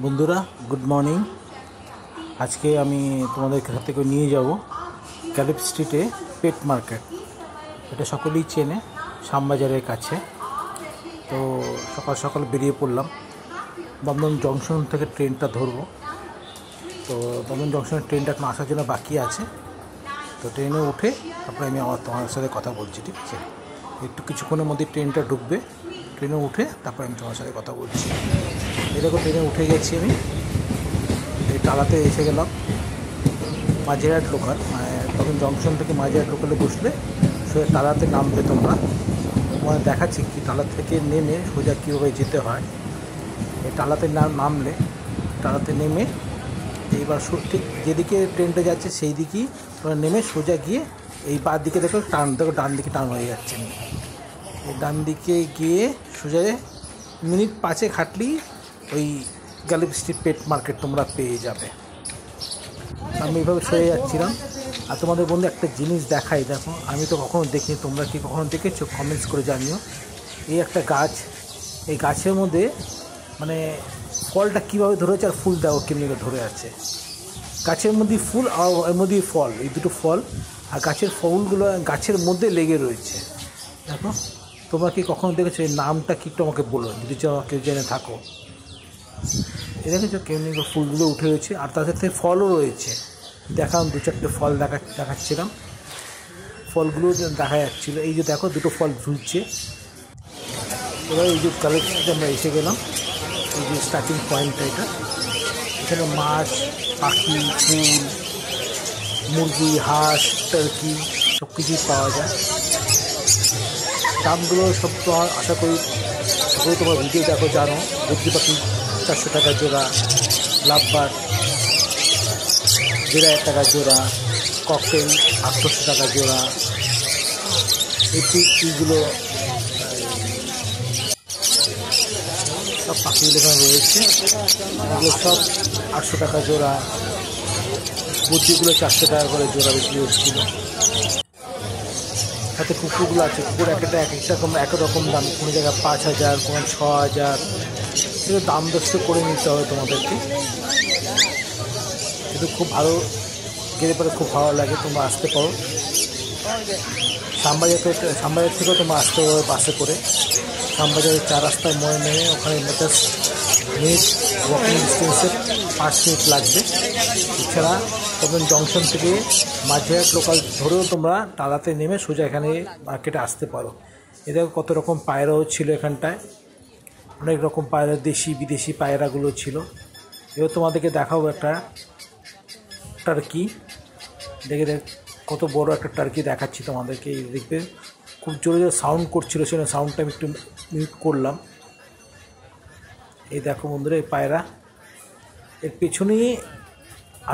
বন্ধুরা good morning. আজকে আমি তোমাদের সাথে করে নিয়ে যাব গ্যালেপ স্ট্রিটে পেট মার্কেট। এটা সকলেই চেনে, শ্যামবাজারের কাছে। তো সকাল সকাল বেরিয়ে পড়লাম। দমদম জংশন থেকে ট্রেনটা ধরবো। তো দমদম জংশনের ট্রেনটা এখন আসার জন্য বাকি আছে। তো ট্রেনে উঠে তারপরে আমি তোমার সাথে কথা বলছি, ঠিক আছে? একটু কিছুক্ষণের মধ্যে ট্রেনটা ঢুকবে। ট্রেনে উঠে তারপরে আমি তোমার সাথে কথা বলছি। এরকম ট্রেনে উঠে গেছি আমি, এই টালাতে এসে গেলাম। মাঝেরহাট লোকাল, মানে তখন জংশন থেকে মাঝেরহাট লোকালে বসলে সোজা টালাতে নামবে। তোমার দেখাচ্ছি কি টালা থেকে নেমে সোজা কীভাবে যেতে হয়। এই টালাতে নামলে টালাতে নেমে এইবার ঠিক যেদিকে ট্রেনটা যাচ্ছে সেই দিকেই তোমরা নেমে সোজা গিয়ে এই বাঁ দিকে দেখো ডান দিকে টান হয়ে যাচ্ছে। এই ডান দিকে গিয়ে সোজা মিনিট 5 হাঁটলেই ওই গ্যালেপ স্ট্রিট পেট মার্কেট তোমরা পেয়ে যাবে। আমি এইভাবে সরে যাচ্ছিলাম। আর তোমাদের বন্ধু একটা জিনিস দেখাই, দেখো আমি তো কখনো দেখিনি, তোমরা কি কখনো দেখেছো? কমেন্টস করে জানিও। এই একটা গাছ, এই গাছের মধ্যে মানে ফলটা কীভাবে ধরেছে আর ফুল দেখো কেমনি ধরে আছে। গাছের মধ্যে ফুল আর এর মধ্যেই ফল, এই দুটো ফল আর গাছের ফলগুলো গাছের মধ্যে লেগে রয়েছে। দেখো তোমরা কি কখনো দেখেছো? এই নামটা কি একটু আমাকে বলো যদি কেউ জেনে থাকো। এ দেখেছো কেমনি ফুলগুলো উঠে রয়েছে আর তার সাথে ফলও রয়েছে। দেখালাম 2-4টে ফল দেখাচ্ছিলাম, ফলগুলো দেখা যাচ্ছিলো। এই যে দেখো দুটো ফল ঝুলছে। এবার এই যে কালেকশনটা আমরা এসে গেলাম, এই যে স্টার্টিং পয়েন্টটা এটা। এখানে মাছ, পাখি, ফুল, মুরগি, হাঁস, টার্কি সব কিছুই পাওয়া যায়। দামগুলো সব তো আশা করি সকলে তোমার ভিডিও দেখো, জানো। বুদ্ধি পাখি 400 টাকা জোড়া, লাভবার 1,500 টাকা জোড়া, ককটেল 800 টাকা জোড়া। এইগুলো সব পাখিগুলো এখানে রয়েছে। এগুলো সব 800 টাকা জোড়া। বুদ্ধিগুলো 400 টাকা করে জোড়া বিক্রি হচ্ছিল। সাথে কুকুরগুলো আছে, কুকুর একটা এক রকম দাম। কোনো জায়গায় 5,000, কোনো 6,000। সেটা দাম দস্ত করে নিতে হবে তোমাদেরকে। কিন্তু খুব ভালো, গেলে পরে খুব ভালো লাগে। তোমরা আসতে পারো শ্যামবাজার থেকেও তোমরা আসতে পারো বাসে করে। শ্যামবাজারের 4 রাস্তায় মোড়ে নেমে ওখানে জাস্ট মিনিট ওয়াকিং ডিস্টেন্সে 5 মিনিট লাগবে। এছাড়া তখন জংশন থেকে মাঝেরহাট লোকাল ধরেও তোমরা টালাতে নেমে সোজা এখানে মার্কেটে আসতে পারো। এদের কত রকম পায়রাও ছিল এখানটায়, অনেক রকম পায়রা, দেশি বিদেশি পায়রাগুলো ছিল। এবার তোমাদেরকে দেখাবো একটা টার্কি। দেখে কত বড় একটা টার্কি দেখাচ্ছি তোমাদেরকে। এই দেখবে খুব জোরে জোরে সাউন্ড করছিল, সেটা সাউন্ডটা আমি একটু মিউট করলাম। এই দেখো বন্ধুরা, এই পায়রা এর পেছনেই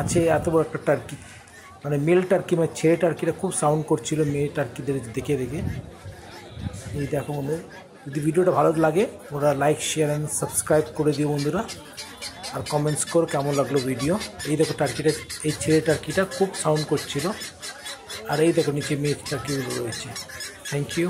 আছে এত বড় একটা টার্কি, মানে মেল টার্কি, মানে ছেলে টার্কিটা খুব সাউন্ড করছিল মেয়ে টার্কিদের দেখে। এই দেখো বন্ধুরা, যদি ভিডিওটা ভালো লাগে ওরা লাইক, শেয়ার অ্যান্ড সাবস্ক্রাইব করে দিও বন্ধুরা। আর কমেন্টস করো কেমন লাগলো ভিডিও। এই দেখো টার্কিটা, এই ছেলে টার্কিটা খুব সাউন্ড করছিল। আর এই দেখো নিচে মেয়ে টার্কিগুলো রয়েছে। Thank you.